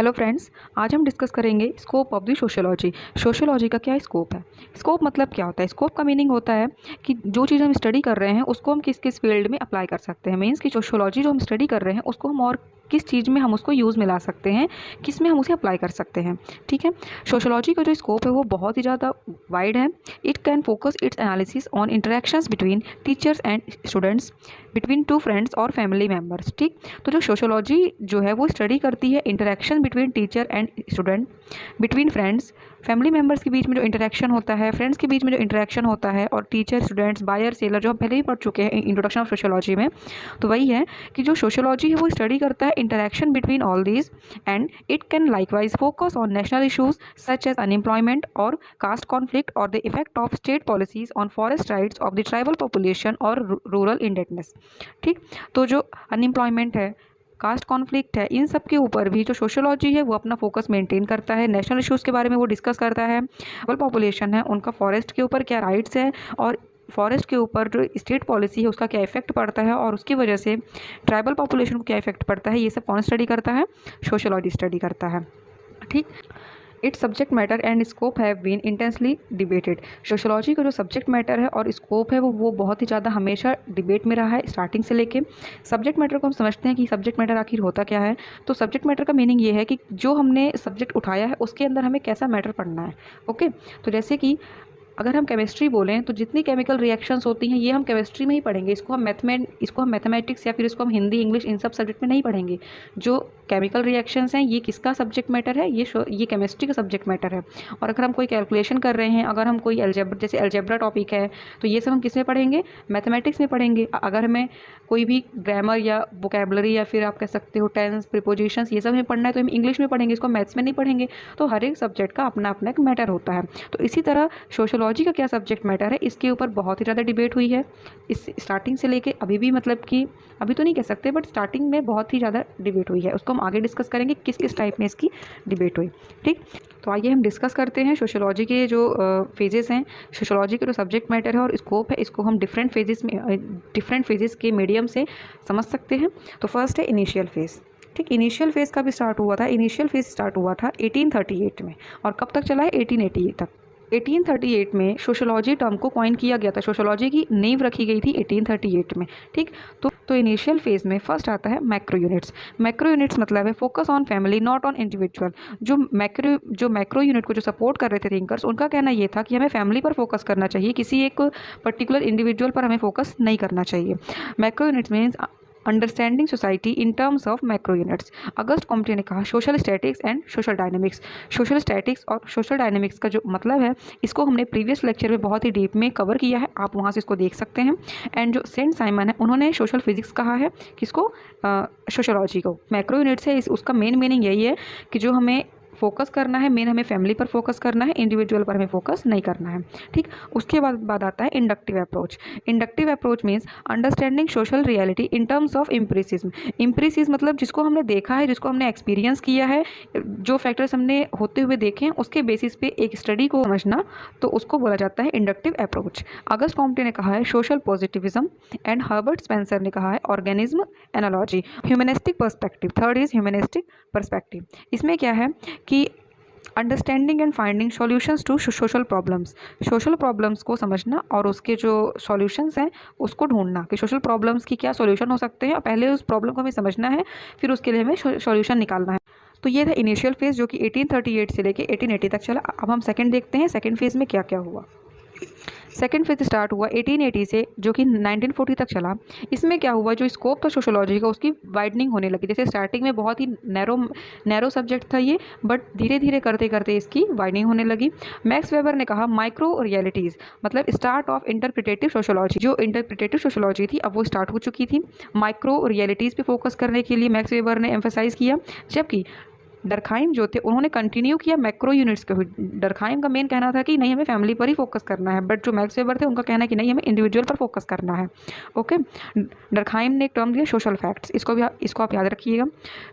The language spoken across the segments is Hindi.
हेलो फ्रेंड्स, आज हम डिस्कस करेंगे scope of the sociology. Sociology का क्या स्कोप है? स्कोप मतलब क्या होता है? स्कोप का मीनिंग होता है कि जो चीज़ हम स्टडी कर रहे हैं उसको हम किस किस फील्ड में अप्लाई कर सकते हैं। मीन्स कि सोशियोलॉजी जो हम स्टडी कर रहे हैं उसको हम और किस चीज़ में हम उसको यूज़ में ला सकते हैं, किस में हम उसे अप्लाई कर सकते हैं। ठीक है, सोशियोलॉजी का जो स्कोप है वो बहुत ही ज़्यादा वाइड है। It can focus it's analysis on interactions between teachers and students, between two friends और फैमिली मेम्बर्स। ठीक, तो जो सोशियोलॉजी जो है वो स्टडी करती है interaction between teacher and student, between friends, family members के बीच में जो इंटरेक्शन होता है, फ्रेंड्स के बीच में जो इंटरेक्शन होता है, और टीचर स्टूडेंट्स बायर सेलर जो हम पहले ही पढ़ चुके हैं इंट्रोडक्शन ऑफ सोशियोलॉजी में। तो वही है कि जो सोशियोलॉजी है वो स्टडी करता है interaction between all these, and it can likewise focus on national issues such as unemployment और कास्ट कॉन्फ्लिक्ट और the effect of state policies on forest rights of the tribal population और रूरल इंडेडनेस। ठीक, तो जो अनएम्प्लॉयमेंट है, कास्ट कॉन्फ्लिक्ट है, इन सब के ऊपर भी जो सोशियोलॉजी है वो अपना फोकस मेंटेन करता है। नेशनल इश्यूज़ के बारे में वो डिस्कस करता है। ट्राइबल पॉपुलेशन है, उनका फॉरेस्ट के ऊपर क्या राइट्स है, और फॉरेस्ट के ऊपर जो स्टेट पॉलिसी है उसका क्या इफेक्ट पड़ता है, और उसकी वजह से ट्राइबल पॉपुलेशन को क्या इफेक्ट पड़ता है, ये सब कौन स्टडी करता है? सोशियोलॉजी स्टडी करता है। ठीक, its subject matter and scope have been intensely debated. Sociology का जो सब्जेक्ट मैटर है और स्कोप है वो बहुत ही ज़्यादा हमेशा डिबेट में रहा है स्टार्टिंग से लेके। सब्जेक्ट मैटर को हम समझते हैं कि सब्जेक्ट मैटर आखिर होता क्या है। तो सब्जेक्ट मैटर का मीनिंग ये है कि जो हमने सब्जेक्ट उठाया है उसके अंदर हमें कैसा मैटर पढ़ना है। ओके, तो जैसे कि अगर हम केमिस्ट्री बोलें तो जितनी केमिकल रिएक्शंस होती हैं ये हम केमिस्ट्री में ही पढ़ेंगे। इसको हम मैथमेटिक्स या फिर इसको हम हिंदी इंग्लिश इन सब सब्जेक्ट में नहीं पढ़ेंगे। जो केमिकल रिएक्शंस हैं ये किसका सब्जेक्ट मैटर है? ये केमिस्ट्री का सब्जेक्ट मैटर है। और अगर हम कोई कैलकुलेशन कर रहे हैं, अगर हम कोई जैसे अलजेब्रा टॉपिक है, तो ये सब हम किस में पढ़ेंगे? मैथमेटिक्स में पढ़ेंगे। अगर हमें कोई भी ग्रामर या वोकेबलरी या फिर आप कह सकते हो टेंस, प्रीपोजिशंस, ये सब हमें पढ़ना है तो हम इंग्लिश में पढ़ेंगे, इसको मैथ्स में नहीं पढ़ेंगे। तो हर एक सब्जेक्ट का अपना अपना एक मैटर होता है। तो इसी तरह सोशियोलॉजी का क्या सब्जेक्ट मैटर है, इसके ऊपर बहुत ही ज़्यादा डिबेट हुई है इस स्टार्टिंग से लेके अभी भी। मतलब कि अभी तो नहीं कह सकते, बट स्टार्टिंग में बहुत ही ज़्यादा डिबेट हुई है। उसको हम आगे डिस्कस करेंगे किस किस टाइप में इसकी डिबेट हुई। ठीक, तो आइए हम डिस्कस करते हैं सोशियोलॉजी के जो फेजेस हैं, सोशियोलॉजी के जो सब्जेक्ट मैटर है और स्कोप है, इसको हम डिफरेंट फेजेस के मीडियम से समझ सकते हैं। तो फर्स्ट है इनिशियल फेज़। ठीक, इनिशियल फेज़ का भी स्टार्ट हुआ था। इनिशियल फेज़ स्टार्ट हुआ था 1838 में, और कब तक चला है? 1880 तक। 1838 में सोशियोलॉजी टर्म को कॉइन किया गया था। सोशियोलॉजी की नींव रखी गई थी 1838 में। ठीक, तो इनिशियल फेज़ में फर्स्ट आता है मैक्रो यूनिट्स। मैक्रो यूनिट्स मतलब है focus on family not on individual. जो मैक्रो यूनिट को जो सपोर्ट कर रहे थे थिंकर्स, उनका कहना ये था कि हमें फैमिली पर फोकस करना चाहिए, किसी एक पर्टिकुलर इंडिविजुअल पर हमें फोकस नहीं करना चाहिए। Macro units means understanding society in terms of macro units. August Comte ने कहा social statics and social dynamics. Social statics और सोशल डायनेमिक्स का जो मतलब है, इसको हमने प्रीवियस लेक्चर में बहुत ही डीप में कवर किया है, आप वहाँ से इसको देख सकते हैं। एंड जो सेंट साइमन है उन्होंने सोशल फिजिक्स कहा है, किसको? सोशियोलॉजी को। मैक्रो यूनिट्स है, उसका मेन मीनिंग यही है कि जो हमें फोकस करना है, मेन हमें फैमिली पर फोकस करना है, इंडिविजुअल पर हमें फोकस नहीं करना है। ठीक, उसके बाद आता है inductive approach. Inductive approach means understanding social reality in terms of empiricism. Empiricism मतलब जिसको हमने देखा है, जिसको हमने एक्सपीरियंस किया है, जो फैक्टर्स हमने होते हुए देखे हैं उसके बेसिस पे एक स्टडी को समझना, तो उसको बोला जाता है इंडक्टिव अप्रोच। अगस्त कॉम्टे ने कहा है social positivism, and Herbert Spencer ने कहा है organism analogy. Humanistic perspective, third is humanistic perspective. इसमें क्या है कि understanding and finding solutions to social problems. Social problems को समझना और उसके जो सॉल्यूशंस हैं उसको ढूंढना कि सोशल प्रॉब्लम्स की क्या सॉल्यूशन हो सकते हैं, और पहले उस प्रॉब्लम को हमें समझना है, फिर उसके लिए हमें सॉल्यूशन निकालना है। तो ये था इनिशियल फेज़ जो कि 1838 से लेके 1880 तक चला। अब हम सेकंड देखते हैं, सेकंड फेज़ में क्या क्या हुआ। सेकेंड फेज स्टार्ट हुआ 1880 से, जो कि 1940 तक चला। इसमें क्या हुआ, जो स्कोप था सोशियोलॉजी का उसकी वाइडनिंग होने लगी। जैसे स्टार्टिंग में बहुत ही नैरो सब्जेक्ट था ये, बट धीरे धीरे करते करते इसकी वाइडनिंग होने लगी। मैक्स वेबर ने कहा माइक्रो रियलिटीज़, मतलब स्टार्ट ऑफ इंटरप्रिटेटिव सोशियोलॉजी। जो इंटरप्रिटेटिव सोशियोलॉजी थी अब वो स्टार्ट हो चुकी थी। माइक्रो रियलिटीज़ पे फोकस करने के लिए मैक्स वेबर ने एम्फेसाइज किया, जबकि डरखाइम जो थे उन्होंने कंटिन्यू किया मैक्रो यूनिट्स के। डरखाइम का मेन कहना था कि नहीं हमें फैमिली पर ही फोकस करना है, बट जो मैक्स वेबर थे उनका कहना है कि नहीं हमें इंडिविजुअल पर फोकस करना है। ओके, डरखाइम ने एक टर्म दिया सोशल फैक्ट्स, इसको आप याद रखिएगा।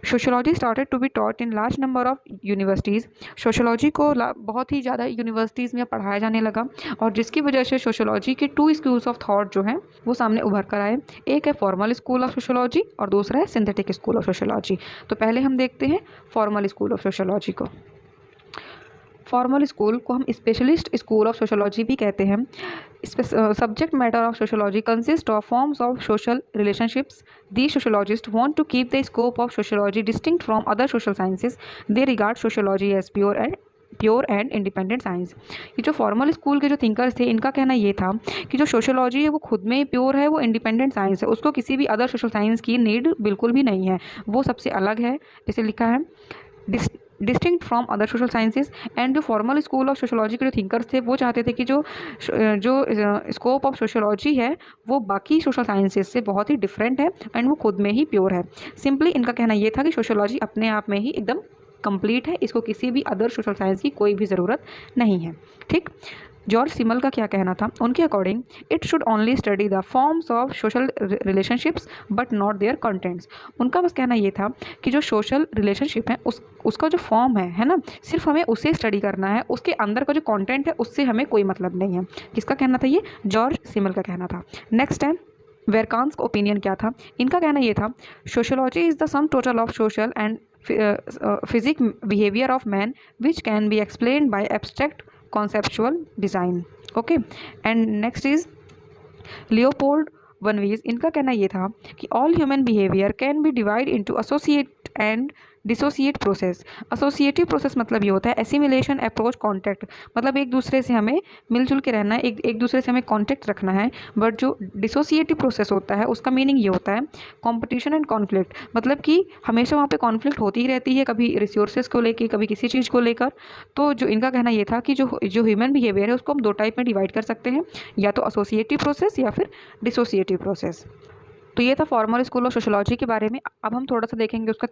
Sociology started to be taught in large number of universities. Sociology को बहुत ही ज़्यादा यूनिवर्सिटीज़ में पढ़ाया जाने लगा, और जिसकी वजह से सोशियोलॉजी के टू स्कूल्स ऑफ थॉट जो हैं वो सामने उभर कर आए। एक है फॉर्मल स्कूल ऑफ सोशियोलॉजी और दूसरा है सिंथेटिक स्कूल ऑफ सोशियोलॉजी। तो पहले हम देखते हैं formal formal school of sociology को। फॉर्मल स्कूल को हम स्पेशलिस्ट स्कूल ऑफ सोशोलॉजी भी कहते हैं। Subject matter of sociology consist of forms of social relationships. The sociologist want to keep the scope of sociology distinct from other social sciences. They regard sociology as pure and independent science. ये जो फॉर्मल स्कूल के जो थिंकर्स थे, इनका कहना ये था कि जो सोशोलॉजी है वो खुद में प्योर है, वो इंडिपेंडेंट साइंस है, उसको किसी भी अदर सोशल साइंस की नीड बिल्कुल भी नहीं है, वो सबसे अलग है। जैसे लिखा है distinct from other social sciences. And जो फॉर्मल स्कूल ऑफ सोशोलॉजी के जो थिंकर्स थे वो चाहते थे कि जो स्कोप ऑफ सोशोलॉजी है वो बाकी सोशल साइंसेज से बहुत ही डिफरेंट है एंड वो खुद में ही प्योर है। सिंपली इनका कहना ये था कि सोशोलॉजी अपने आप में ही एकदम कंप्लीट है, इसको किसी भी अदर सोशल साइंस की कोई भी ज़रूरत नहीं है। ठीक, जॉर्ज सिमल का क्या कहना था? उनके according it should only study the forms of social relationships but not their contents. उनका बस कहना ये था कि जो सोशल रिलेशनशिप है उसका जो फॉर्म है ना, सिर्फ हमें उसे स्टडी करना है, उसके अंदर का जो कंटेंट है उससे हमें कोई मतलब नहीं है। किसका कहना था? ये जॉर्ज सिमल का कहना था। नेक्स्ट है वेरकांस का ओपिनियन क्या था? इनका कहना ये था sociology is the sum total of social and physic behaviour of man which can be explained by abstract conceptual design. Okay, and next is Leopold Vanwees. इनका कहना ये था कि all human behavior can be divided into associate and dissociate process. Associative process मतलब ये होता है एसिमिलेशन, अप्रोच, कॉन्टैक्ट, मतलब एक दूसरे से हमें मिलजुल के रहना है, एक दूसरे से हमें कॉन्टैक्ट रखना है। बट जो डिसोसिएटिव प्रोसेस होता है उसका मीनिंग ये होता है कंपटीशन एंड कॉन्फ्लिक्ट, मतलब कि हमेशा वहाँ पे कॉन्फ्लिक्ट होती ही रहती है, कभी रिसोर्सेज को लेकर, कभी किसी चीज़ को लेकर। तो जो इनका कहना ये था कि जो ह्यूमन बिहेवियर है उसको हम दो टाइप में डिवाइड कर सकते हैं, या तो एसोसिएटिव प्रोसेस या फिर डिसोसिएटिव प्रोसेस। तो ये था फॉर्मल स्कूल ऑफ सोशोलॉजी के बारे में। अब हम थोड़ा सा देखेंगे उसका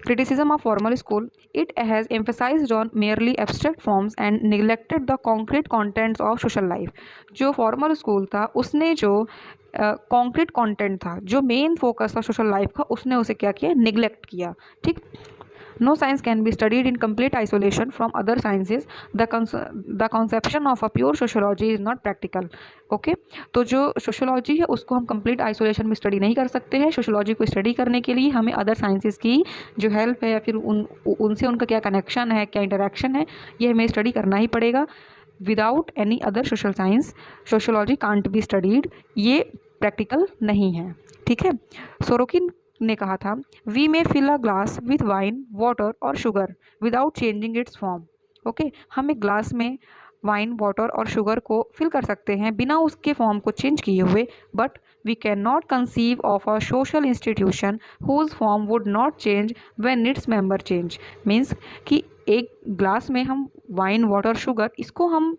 criticism of formal school. It has emphasised on merely abstract forms and neglected the concrete contents of social life. जो फॉर्मल स्कूल था उसने जो कॉन्क्रीट कंटेंट था, जो मेन फोकस था सोशल लाइफ का, उसने उसे क्या किया? निगलेक्ट किया। ठीक, no science can be studied in complete isolation from other sciences. The conception of a pure sociology is not practical. Okay, तो जो सोशोलॉजी है उसको हम कंप्लीट आइसोलेशन में स्टडी नहीं कर सकते हैं। सोशोलॉजी को स्टडी करने के लिए हमें अदर साइंसेस की जो हेल्प है या फिर उनसे उनका क्या कनेक्शन है, क्या इंटरेक्शन है, ये हमें स्टडी करना ही पड़ेगा। Without any other social science sociology can't be studied, ये प्रैक्टिकल नहीं है। ठीक है, सोरोकिन ने कहा था we may fill a glass with wine, water और sugar without changing its form. Okay, हम एक ग्लास में वाइन, वाटर और शुगर को फिल कर सकते हैं बिना उसके फॉर्म को चेंज किए हुए, but we can not conceive of a social institution whose form would not change when its member change. Means कि एक ग्लास में हम वाइन, वाटर, शुगर इसको हम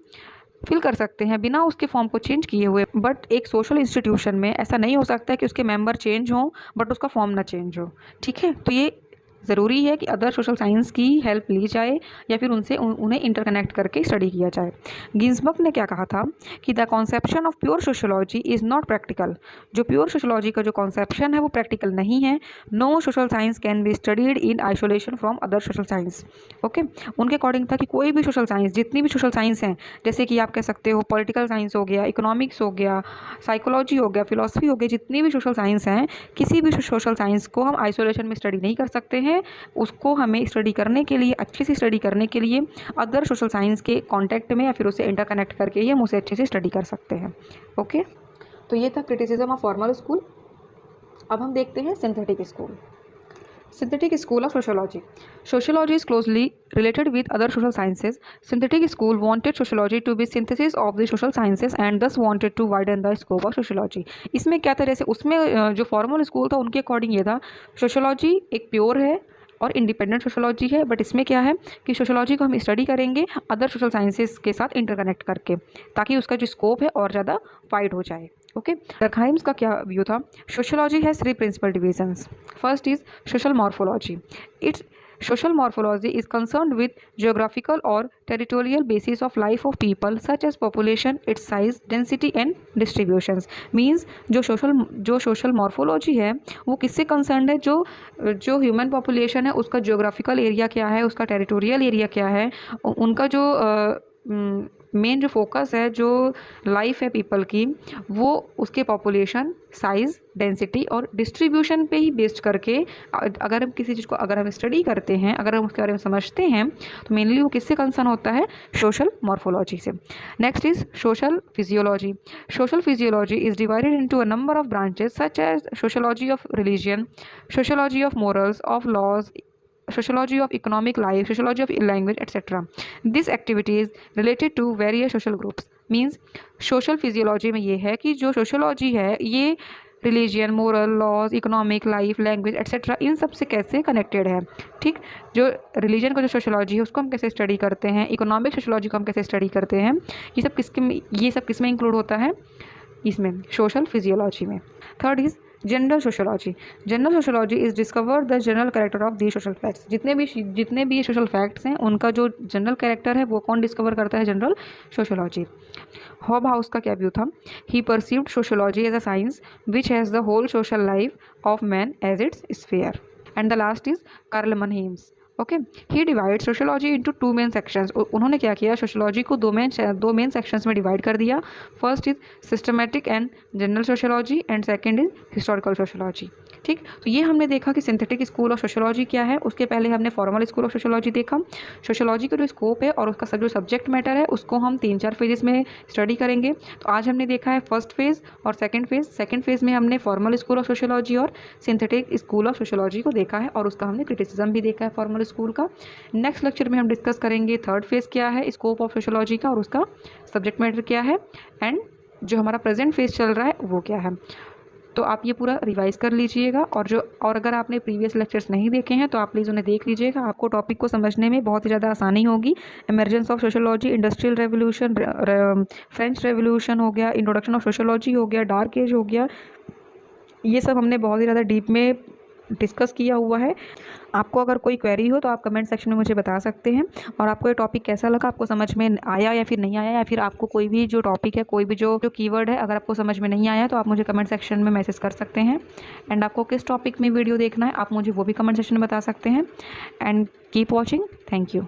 फिल कर सकते हैं बिना उसके फॉर्म को चेंज किए हुए, बट एक सोशल इंस्टीट्यूशन में ऐसा नहीं हो सकता है कि उसके मेंबर चेंज हों बट उसका फॉर्म ना चेंज हो। ठीक है, तो ये ज़रूरी है कि अदर सोशल साइंस की हेल्प ली जाए या फिर उनसे उन्हें इंटरकनेक्ट करके स्टडी किया जाए। गिन्सबर्ग ने क्या कहा था कि the conception of pure sociology is not practical. जो प्योर सोशोलॉजी का जो कॉन्सेप्शन है वो प्रैक्टिकल नहीं है। No social science can be studied in isolation from other social science. Okay, उनके अकॉर्डिंग था कि कोई भी सोशल साइंस, जितनी भी सोशल साइंस हैं, जैसे कि आप कह सकते हो पॉलिटिकल साइंस हो गया, इकोनॉमिक्स हो गया, साइकोलॉजी हो गया, फिलॉसफी हो गया, जितनी भी सोशल साइंस हैं, किसी भी सोशल साइंस को हम आइसोलेशन में स्टडी नहीं कर सकते हैं। उसको हमें स्टडी करने के लिए, अच्छे से स्टडी करने के लिए अदर सोशल साइंस के कांटेक्ट में या फिर उसे इंटरकनेक्ट करके ही हम उसे अच्छे से स्टडी कर सकते हैं। ओके, तो ये था क्रिटिसिज्म ऑफ फॉर्मल स्कूल। अब हम देखते हैं synthetic school. Synthetic school of sociology. Sociology is closely related with other social sciences. Synthetic school wanted sociology to be synthesis of the social sciences and thus wanted to widen the scope of sociology. इसमें क्या था, जैसे उसमें जो फॉर्मल स्कूल था उनके अकॉर्डिंग ये था सोशोलॉजी एक प्योर है और इंडिपेंडेंट सोशोलॉजी है, बट इसमें क्या है कि सोशोलॉजी को हम स्टडी करेंगे अदर सोशल साइंसेस के साथ इंटरकनेक्ट करके, ताकि उसका जो स्कोप है और ज़्यादा वाइड हो जाए। ओके, डर्कहाइम्स का क्या व्यू था? Sociology has 3 principal divisions. First is social morphology. Its social morphology is concerned with geographical or territorial basis of life of people such as population, its size, density and distributions. means जो social morphology है वो किससे concerned है? जो human population है उसका geographical area क्या है, उसका territorial area क्या है, उनका जो मेन जो फोकस है, जो लाइफ है पीपल की, वो उसके पॉपुलेशन, साइज़, डेंसिटी और डिस्ट्रीब्यूशन पे ही बेस्ड करके अगर हम किसी चीज़ को अगर हम स्टडी करते हैं, अगर हम उसके बारे में समझते हैं, तो मेनली वो किससे कंसर्न होता है? सोशल मॉर्फोलॉजी से। Next is social physiology. Social physiology is divided into a number of branches such as sociology of religion, sociology of morals, of laws, sociology of economic life, sociology of language, etc. This activity is related to various social groups. Means social physiology में ये है कि जो sociology है ये religion, moral, laws, economic, life, language etcetera इन सब से कैसे कनेक्टेड है। ठीक, जो रिलीजन का जो सोशोलॉजी है उसको हम कैसे स्टडी करते हैं, इकोनॉमिक सोशोलॉजी को हम कैसे स्टडी करते हैं, ये सब किस में इंक्लूड होता है? इसमें सोशल फिजियोलॉजी में। Third is general sociology. General sociology is discover the general character of the social facts. जितने भी सोशल फैक्ट्स हैं उनका जो जनरल कैरेक्टर है वो कौन डिस्कवर करता है? General sociology. हॉब हाउस का क्या व्यू था? He perceived sociology as a science which has the whole social life of man as its sphere. And the last is Karl Mannheim's. Okay, he divide sociology into two main sections. उन्होंने क्या किया? सोशोलॉजी को दो मेन सेक्शंस में डिवाइड कर दिया। First is systematic and general sociology and second is historical sociology. ठीक, तो ये हमने देखा कि सिंथेटिक स्कूल ऑफ सोशोलॉजी क्या है। उसके पहले हमने फॉर्मल स्कूल ऑफ सोशोलॉजी देखा। सोशोलॉजी का जो स्कोप है और उसका जो सब्जेक्ट मैटर है उसको हम 3-4 फेजेस में स्टडी करेंगे। तो आज हमने देखा है फर्स्ट फेज़ और सेकंड फेज़। सेकंड फेज़ में हमने फॉर्मल स्कूल ऑफ सोशोलॉजी और सिंथेटिक स्कूल ऑफ सोशोलॉजी को देखा है और उसका हमने क्रिटिसिज्म भी देखा है फॉर्मल स्कूल का। नेक्स्ट लेक्चर में हम डिस्कस करेंगे थर्ड फेज़ क्या है स्कोप ऑफ सोशोलॉजी का और उसका सब्जेक्ट मैटर क्या है, एंड जो हमारा प्रेजेंट फेज़ चल रहा है वो क्या है। तो आप ये पूरा रिवाइज कर लीजिएगा और अगर आपने प्रीवियस लेक्चर्स नहीं देखे हैं तो आप प्लीज़ उन्हें देख लीजिएगा। आपको टॉपिक को समझने में बहुत ही ज़्यादा आसानी होगी। Emergence of sociology, industrial revolution, French revolution हो गया, इंट्रोडक्शन ऑफ सोशोलॉजी हो गया, डार्क एज हो गया, ये सब हमने बहुत ही ज़्यादा डीप में डिस्कस किया हुआ है। आपको अगर कोई क्वेरी हो तो आप कमेंट सेक्शन में मुझे बता सकते हैं। और आपको ये टॉपिक कैसा लगा, आपको समझ में आया या फिर नहीं आया, या फिर आपको कोई भी जो टॉपिक है, कोई भी जो कीवर्ड है अगर आपको समझ में नहीं आया तो आप मुझे कमेंट सेक्शन में मैसेज कर सकते हैं। एंड आपको किस टॉपिक में वीडियो देखना है आप मुझे वो भी कमेंट सेक्शन में बता सकते हैं। And keep watching. Thank you.